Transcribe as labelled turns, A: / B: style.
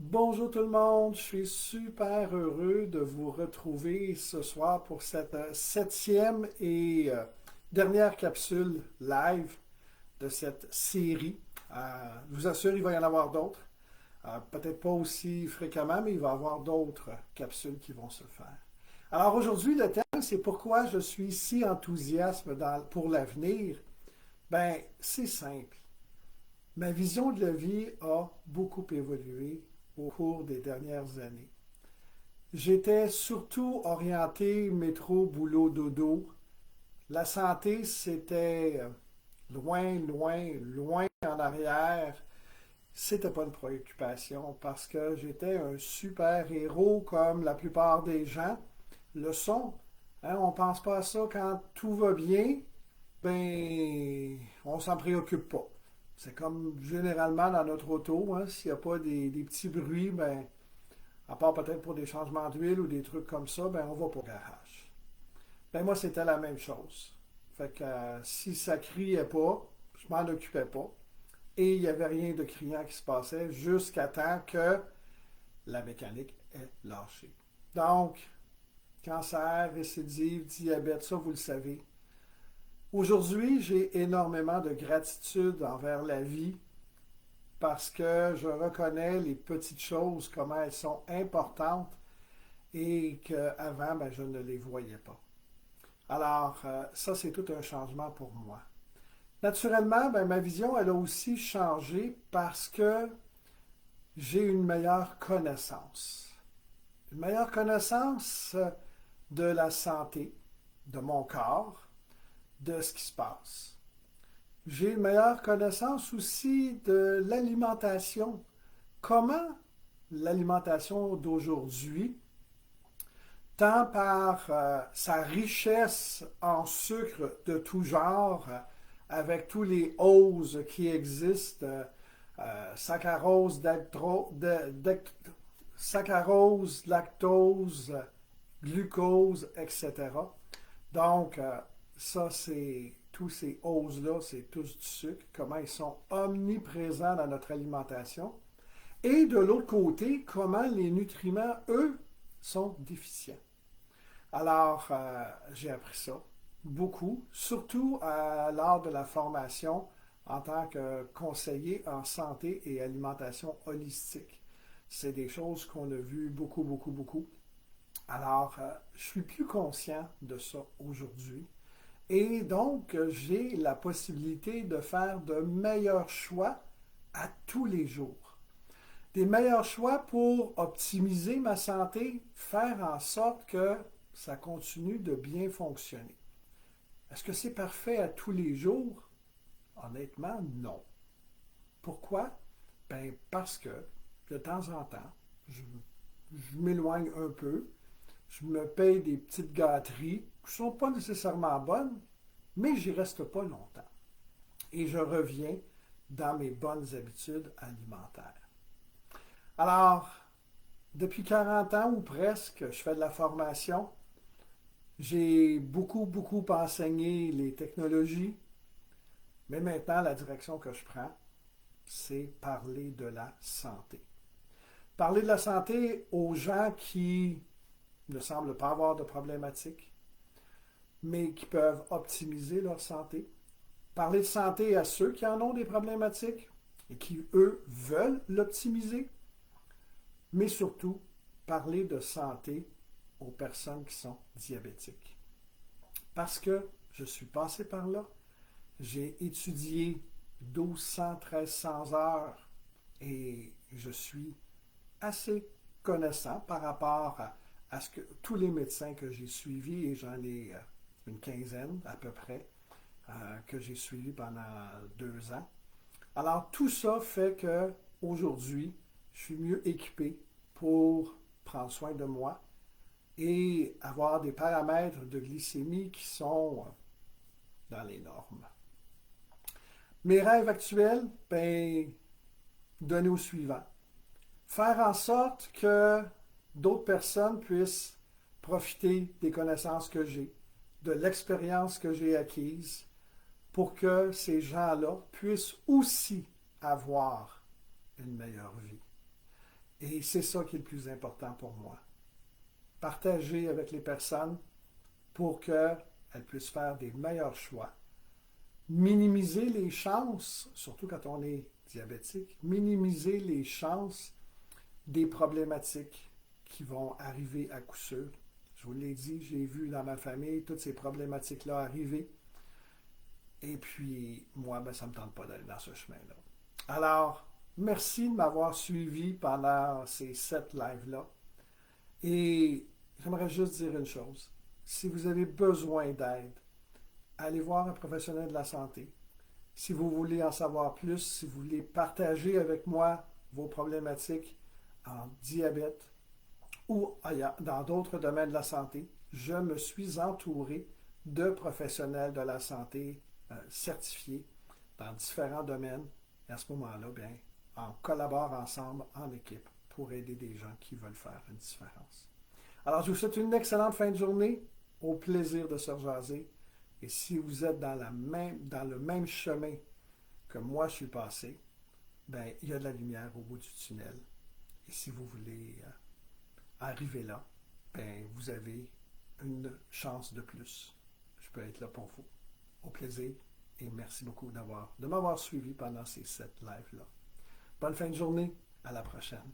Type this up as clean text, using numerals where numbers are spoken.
A: Bonjour tout le monde, je suis super heureux de vous retrouver ce soir pour cette septième et dernière capsule live de cette série. Je vous assure, il va y en avoir d'autres. Peut-être pas aussi fréquemment, mais il va y avoir d'autres capsules qui vont se faire. Alors aujourd'hui, le thème, c'est pourquoi je suis si enthousiaste pour l'avenir. Ben, c'est simple. Ma vision de la vie a beaucoup évolué au cours des dernières années. J'étais surtout orienté métro, boulot, dodo. La santé, c'était loin, loin, loin en arrière. C'était pas une préoccupation parce que j'étais un super héros comme la plupart des gens le sont. Hein, on pense pas à ça quand tout va bien, ben on s'en préoccupe pas. C'est comme généralement dans notre auto, hein, s'il n'y a pas des petits bruits, ben, à part peut-être pour des changements d'huile ou des trucs comme ça, ben on va pas au garage. Ben moi, c'était la même chose. Fait que si ça criait pas, je m'en occupais pas. Et il n'y avait rien de criant qui se passait jusqu'à temps que la mécanique ait lâché. Donc, cancer, récidive, diabète, ça vous le savez. Aujourd'hui, j'ai énormément de gratitude envers la vie parce que je reconnais les petites choses, comment elles sont importantes et qu'avant, ben, je ne les voyais pas. Alors, ça, c'est tout un changement pour moi. Naturellement, ben, ma vision, elle a aussi changé parce que j'ai une meilleure connaissance. Une meilleure connaissance de la santé, de mon corps, de ce qui se passe. J'ai une meilleure connaissance aussi de l'alimentation. Comment l'alimentation d'aujourd'hui, tant par sa richesse en sucre de tout genre, avec tous les oses qui existent, saccharose, saccharose, lactose, glucose, etc. Donc, ça, c'est tous ces oses-là, c'est tous du sucre, comment ils sont omniprésents dans notre alimentation. Et de l'autre côté, comment les nutriments, eux, sont déficients. Alors, j'ai appris ça beaucoup, surtout lors de la formation en tant que conseiller en santé et alimentation holistique. C'est des choses qu'on a vues beaucoup, beaucoup, beaucoup. Alors, je suis plus conscient de ça aujourd'hui. Et donc, j'ai la possibilité de faire de meilleurs choix à tous les jours. Des meilleurs choix pour optimiser ma santé, faire en sorte que ça continue de bien fonctionner. Est-ce que c'est parfait à tous les jours? Honnêtement, non. Pourquoi? Ben parce que de temps en temps, je m'éloigne un peu, je me paye des petites gâteries qui ne sont pas nécessairement bonnes, mais j'y reste pas longtemps. Et je reviens dans mes bonnes habitudes alimentaires. Alors, depuis 40 ans ou presque, je fais de la formation. J'ai beaucoup, beaucoup enseigné les technologies, mais maintenant, la direction que je prends, c'est parler de la santé. Parler de la santé aux gens qui ne semblent pas avoir de problématiques, mais qui peuvent optimiser leur santé. Parler de santé à ceux qui en ont des problématiques et qui, eux, veulent l'optimiser, mais surtout parler de santé aux personnes qui sont diabétiques. Parce que je suis passé par là, j'ai étudié 1200-1300 heures et je suis assez connaissant par rapport à ce que tous les médecins que j'ai suivis, et j'en ai une quinzaine à peu près, que j'ai suivis pendant 2 ans. Alors tout ça fait que aujourd'hui, je suis mieux équipé pour prendre soin de moi et avoir des paramètres de glycémie qui sont dans les normes. Mes rêves actuels, ben, donner au suivant. Faire en sorte que d'autres personnes puissent profiter des connaissances que j'ai, de l'expérience que j'ai acquise, pour que ces gens-là puissent aussi avoir une meilleure vie. Et c'est ça qui est le plus important pour moi. Partager avec les personnes pour qu'elles puissent faire des meilleurs choix. Minimiser les chances, surtout quand on est diabétique, minimiser les chances des problématiques qui vont arriver à coup sûr. Je vous l'ai dit, j'ai vu dans ma famille toutes ces problématiques-là arriver. Et puis, moi, ben, ça ne me tente pas d'aller dans ce chemin-là. Alors, merci de m'avoir suivi pendant ces 7 lives-là. Et j'aimerais juste dire une chose. Si vous avez besoin d'aide, allez voir un professionnel de la santé. Si vous voulez en savoir plus, si vous voulez partager avec moi vos problématiques en diabète ou dans d'autres domaines de la santé, je me suis entouré de professionnels de la santé certifiés dans différents domaines. Et à ce moment-là, bien, on collabore ensemble en équipe pour aider des gens qui veulent faire une différence. Alors, je vous souhaite une excellente fin de journée. Au plaisir de se rejaser. Et si vous êtes dans le même chemin que moi je suis passé, ben, il y a de la lumière au bout du tunnel. Et si vous voulez arriver là, ben, vous avez une chance de plus. Je peux être là pour vous. Au plaisir et merci beaucoup de m'avoir suivi pendant ces 7 lives-là. Bonne fin de journée. À la prochaine.